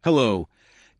Hello,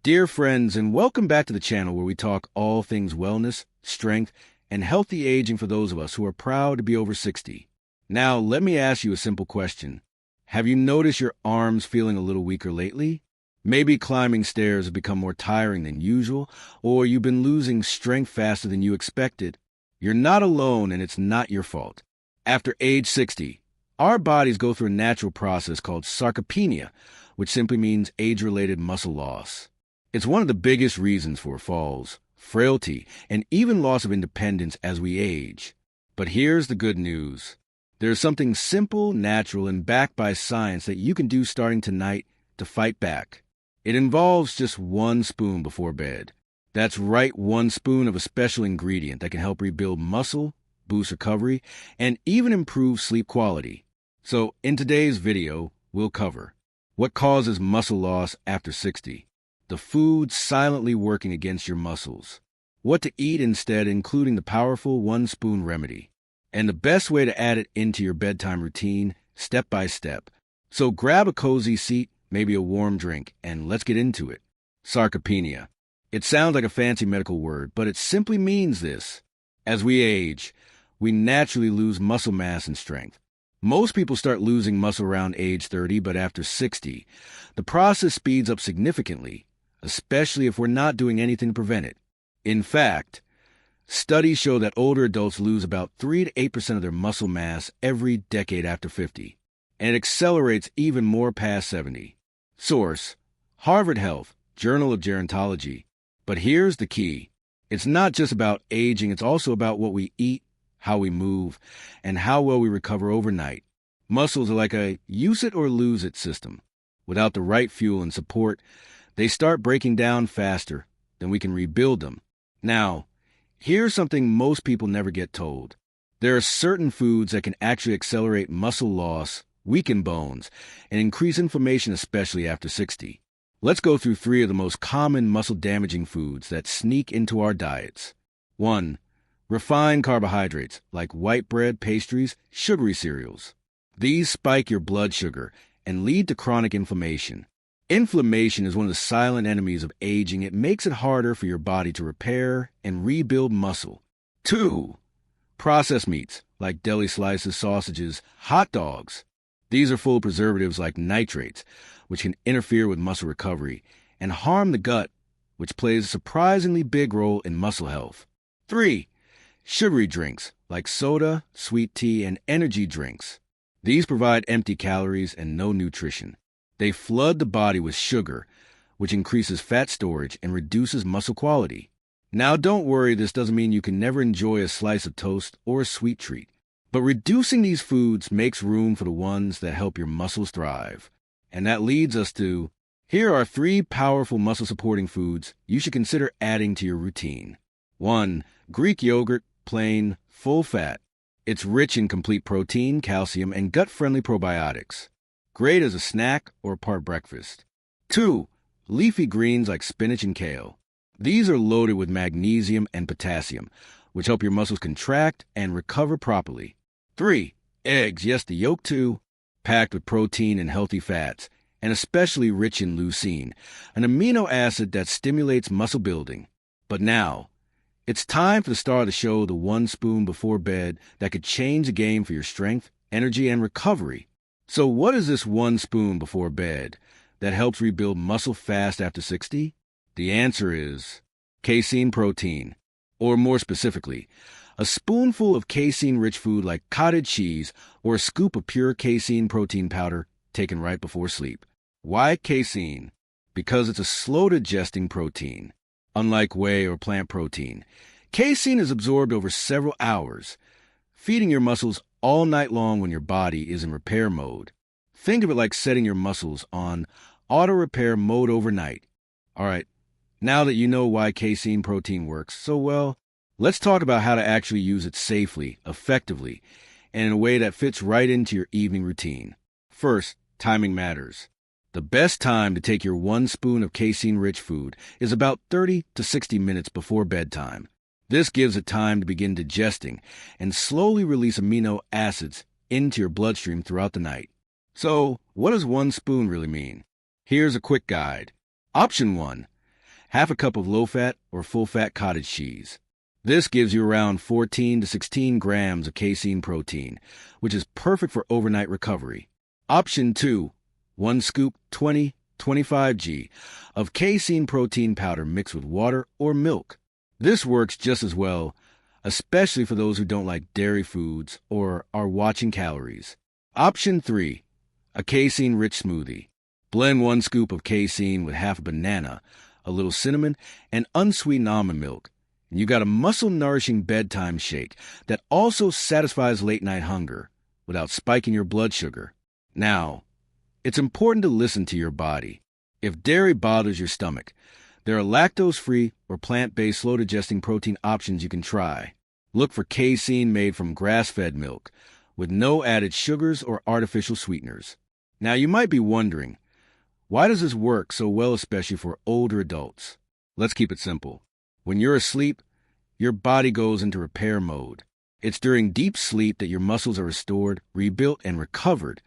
dear friends, and welcome back to the channel where we talk all things wellness, strength, and healthy aging for those of us who are proud to be over 60. Now, let me ask you a simple question. Have you noticed your arms feeling a little weaker lately? Maybe climbing stairs have become more tiring than usual, or you've been losing strength faster than you expected. You're not alone, and it's not your fault. After age 60, our bodies go through a natural process called sarcopenia, which simply means age-related muscle loss. It's one of the biggest reasons for falls, frailty, and even loss of independence as we age. But here's the good news. There's something simple, natural, and backed by science that you can do starting tonight to fight back. It involves just 1 spoon before bed. That's right, 1 spoon of a special ingredient that can help rebuild muscle, boost recovery, and even improve sleep quality. So in today's video, we'll cover what causes muscle loss after 60, the foods silently working against your muscles, what to eat instead, including the powerful 1 spoon remedy, and the best way to add it into your bedtime routine step by step. So grab a cozy seat, maybe a warm drink, and let's get into it. Sarcopenia. It sounds like a fancy medical word, but it simply means this. As we age, we naturally lose muscle mass and strength. Most people start losing muscle around age 30, but after 60, the process speeds up significantly, especially if we're not doing anything to prevent it. In fact, studies show that older adults lose about 3 to 8% of their muscle mass every decade after 50, and it accelerates even more past 70. Source: Harvard Health, Journal of Gerontology. But here's the key. It's not just about aging, it's also about what we eat, how we move, and how well we recover overnight. Muscles are like a use it or lose it system. Without the right fuel and support, they start breaking down faster than we can rebuild them. Now, here's something most people never get told. There are certain foods that can actually accelerate muscle loss, weaken bones, and increase inflammation, especially after 60. Let's go through 3 of the most common muscle-damaging foods that sneak into our diets. 1. Refined carbohydrates, like white bread, pastries, sugary cereals. These spike your blood sugar and lead to chronic inflammation. Inflammation is one of the silent enemies of aging. It makes it harder for your body to repair and rebuild muscle. 2. Processed meats, like deli slices, sausages, hot dogs. These are full of preservatives like nitrates, which can interfere with muscle recovery and harm the gut, which plays a surprisingly big role in muscle health. 3. Sugary drinks, like soda, sweet tea, and energy drinks. These provide empty calories and no nutrition. They flood the body with sugar, which increases fat storage and reduces muscle quality. Now, don't worry, this doesn't mean you can never enjoy a slice of toast or a sweet treat. But reducing these foods makes room for the ones that help your muscles thrive. And that leads us to, here are 3 powerful muscle-supporting foods you should consider adding to your routine. 1. Greek yogurt, plain, full fat. It's rich in complete protein, calcium, and gut-friendly probiotics. Great as a snack or part breakfast. 2. Leafy greens like spinach and kale. These are loaded with magnesium and potassium, which help your muscles contract and recover properly. 3. Eggs, yes, the yolk too, packed with protein and healthy fats, and especially rich in leucine, an amino acid that stimulates muscle building. But now, it's time for the star of the show, the 1 spoon before bed that could change the game for your strength, energy, and recovery. So what is this 1 spoon before bed that helps rebuild muscle fast after 60? The answer is casein protein, or more specifically, a spoonful of casein-rich food like cottage cheese or a scoop of pure casein protein powder taken right before sleep. Why casein? Because it's a slow-digesting protein. Unlike whey or plant protein, casein is absorbed over several hours, feeding your muscles all night long when your body is in repair mode. Think of it like setting your muscles on auto-repair mode overnight. All right, now that you know why casein protein works so well, let's talk about how to actually use it safely, effectively, and in a way that fits right into your evening routine. First, timing matters. The best time to take your 1 spoon of casein-rich food is about 30 to 60 minutes before bedtime. This gives it time to begin digesting and slowly release amino acids into your bloodstream throughout the night. So, what does 1 spoon really mean? Here's a quick guide. Option 1. Half a cup of low-fat or full-fat cottage cheese. This gives you around 14 to 16 grams of casein protein, which is perfect for overnight recovery. Option 2. 1 scoop 25 g of casein protein powder mixed with water or milk. This works just as well, especially for those who don't like dairy foods or are watching calories. Option 3. A casein-rich smoothie. Blend 1 scoop of casein with half a banana, a little cinnamon, and unsweetened almond milk. And you got a muscle-nourishing bedtime shake that also satisfies late-night hunger without spiking your blood sugar. Now, it's important to listen to your body. If dairy bothers your stomach, there are lactose-free or plant-based slow-digesting protein options you can try. Look for casein made from grass-fed milk, with no added sugars or artificial sweeteners. Now, you might be wondering, why does this work so well, especially for older adults? Let's keep it simple. When you're asleep, your body goes into repair mode. It's during deep sleep that your muscles are restored, rebuilt, and recovered.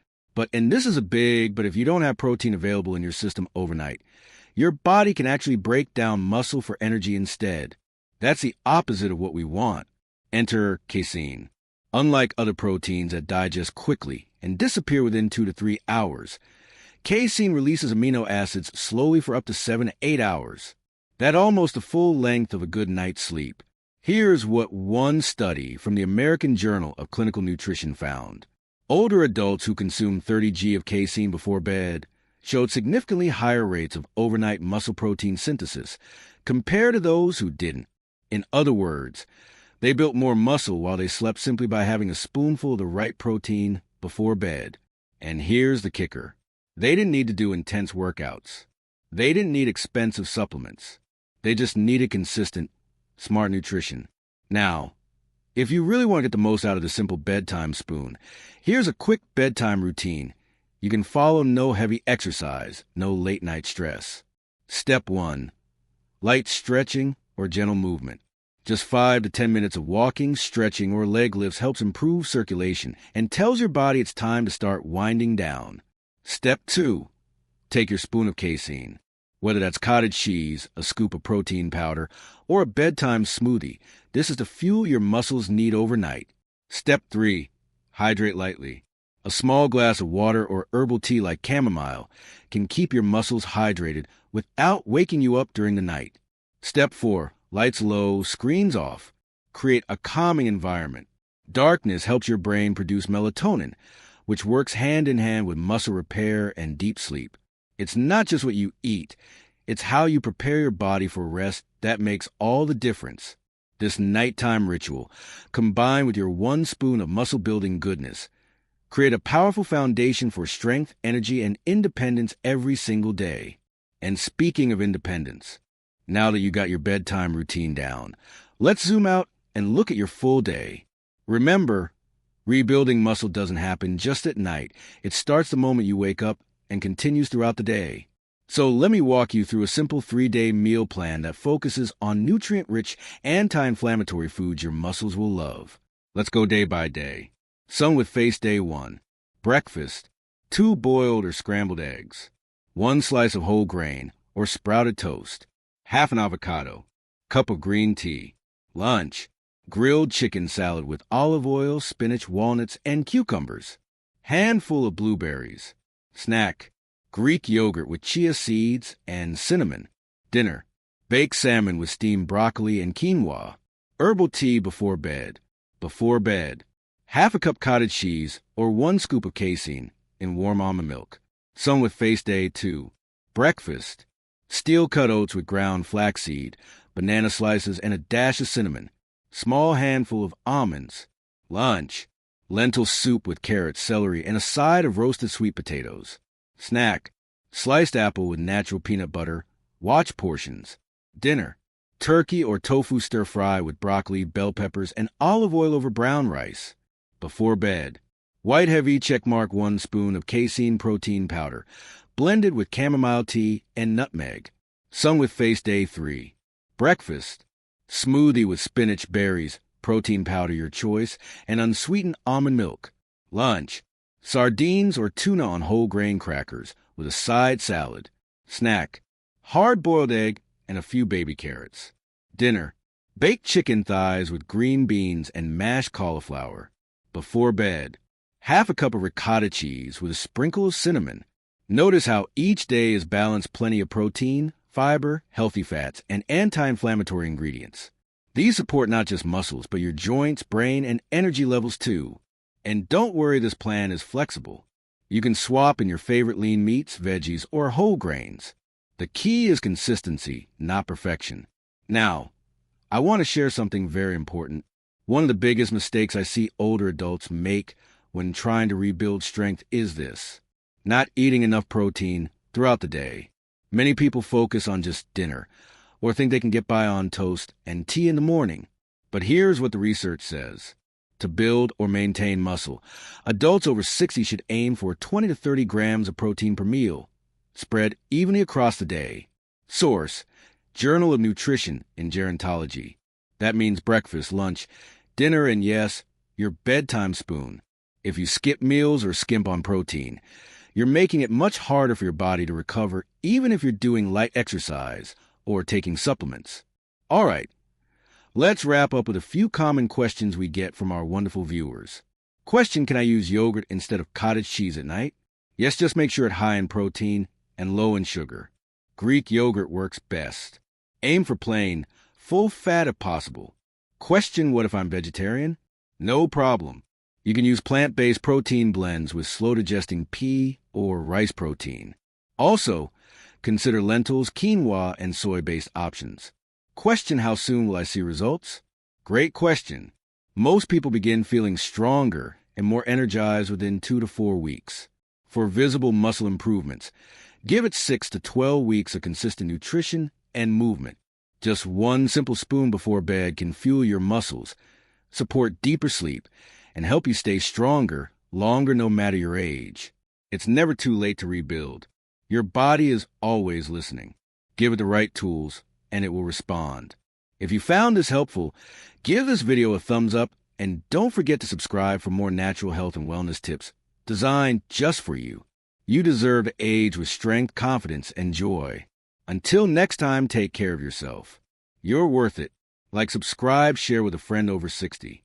And this is a big, but if you don't have protein available in your system overnight, your body can actually break down muscle for energy instead. That's the opposite of what we want. Enter casein. Unlike other proteins that digest quickly and disappear within 2 to 3 hours, casein releases amino acids slowly for up to 7 to 8 hours. That's almost the full length of a good night's sleep. Here's what one study from the American Journal of Clinical Nutrition found. Older adults who consumed 30 g of casein before bed showed significantly higher rates of overnight muscle protein synthesis compared to those who didn't. In other words, they built more muscle while they slept simply by having a spoonful of the right protein before bed. And here's the kicker. They didn't need to do intense workouts. They didn't need expensive supplements. They just needed consistent, smart nutrition. Now, if you really want to get the most out of the simple bedtime spoon, here's a quick bedtime routine. You can follow no heavy exercise, no late-night stress. Step 1. Light stretching or gentle movement. Just 5 to 10 minutes of walking, stretching, or leg lifts helps improve circulation and tells your body it's time to start winding down. Step 2. Take your spoon of casein. Whether that's cottage cheese, a scoop of protein powder, or a bedtime smoothie, this is the fuel your muscles need overnight. Step 3. Hydrate lightly. A small glass of water or herbal tea like chamomile can keep your muscles hydrated without waking you up during the night. Step 4. Lights low, screens off. Create a calming environment. Darkness helps your brain produce melatonin, which works hand in hand with muscle repair and deep sleep. It's not just what you eat, it's how you prepare your body for rest that makes all the difference. This nighttime ritual, combined with your 1 spoon of muscle-building goodness, create a powerful foundation for strength, energy, and independence every single day. And speaking of independence, now that you got your bedtime routine down, let's zoom out and look at your full day. Remember, rebuilding muscle doesn't happen just at night. It starts the moment you wake up and continues throughout the day. So let me walk you through a simple 3-day meal plan that focuses on nutrient-rich, anti-inflammatory foods your muscles will love. Let's go day by day. Sun with face day 1. Breakfast: 2 boiled or scrambled eggs, 1 slice of whole grain or sprouted toast, half an avocado, cup of green tea. Lunch: grilled chicken salad with olive oil, spinach, walnuts, and cucumbers. Handful of blueberries. Snack: Greek yogurt with chia seeds and cinnamon. Dinner: baked salmon with steamed broccoli and quinoa. Herbal tea before bed. Before bed: half a cup cottage cheese or 1 scoop of casein in warm almond milk. Sun with face day 2. Breakfast: steel-cut oats with ground flaxseed, banana slices, and a dash of cinnamon. Small handful of almonds. Lunch: lentil soup with carrots, celery, and a side of roasted sweet potatoes. Snack: sliced apple with natural peanut butter. Watch portions. Dinner: turkey or tofu stir-fry with broccoli, bell peppers, and olive oil over brown rice. Before bed: white heavy checkmark 1 spoon of casein protein powder, blended with chamomile tea and nutmeg. Sun with face day 3. Breakfast: smoothie with spinach, berries, protein powder your choice, and unsweetened almond milk. Lunch: sardines or tuna on whole grain crackers with a side salad. Snack: hard-boiled egg, and a few baby carrots. Dinner, baked chicken thighs with green beans and mashed cauliflower. Before bed, half a cup of ricotta cheese with a sprinkle of cinnamon. Notice how each day is balanced plenty of protein, fiber, healthy fats, and anti-inflammatory ingredients. These support not just muscles, but your joints, brain, and energy levels too. And don't worry, this plan is flexible. You can swap in your favorite lean meats, veggies, or whole grains. The key is consistency, not perfection. Now, I want to share something very important. One of the biggest mistakes I see older adults make when trying to rebuild strength is this: not eating enough protein throughout the day. Many people focus on just dinner, or think they can get by on toast and tea in the morning. But here's what the research says. To build or maintain muscle, adults over 60 should aim for 20 to 30 grams of protein per meal, spread evenly across the day. Source: Journal of Nutrition in Gerontology. That means breakfast, lunch, dinner, and yes, your bedtime spoon. If you skip meals or skimp on protein, you're making it much harder for your body to recover, even if you're doing light exercise or taking supplements. All right, let's wrap up with a few common questions we get from our wonderful viewers. Question: can I use yogurt instead of cottage cheese at night? Yes, just make sure it's high in protein and low in sugar. Greek yogurt works best. Aim for plain, full fat if possible. Question: what if I'm vegetarian? No problem. You can use plant-based protein blends with slow-digesting pea or rice protein. Also, consider lentils, quinoa, and soy-based options. Question: how soon will I see results? Great question. Most people begin feeling stronger and more energized within 2 to 4 weeks. For visible muscle improvements, give it 6 to 12 weeks of consistent nutrition and movement. Just one simple spoon before bed can fuel your muscles, support deeper sleep, and help you stay stronger longer no matter your age. It's never too late to rebuild. Your body is always listening. Give it the right tools, and it will respond. If you found this helpful, give this video a thumbs up, and don't forget to subscribe for more natural health and wellness tips designed just for you. You deserve to age with strength, confidence, and joy. Until next time, take care of yourself. You're worth it. Like, subscribe, share with a friend over 60.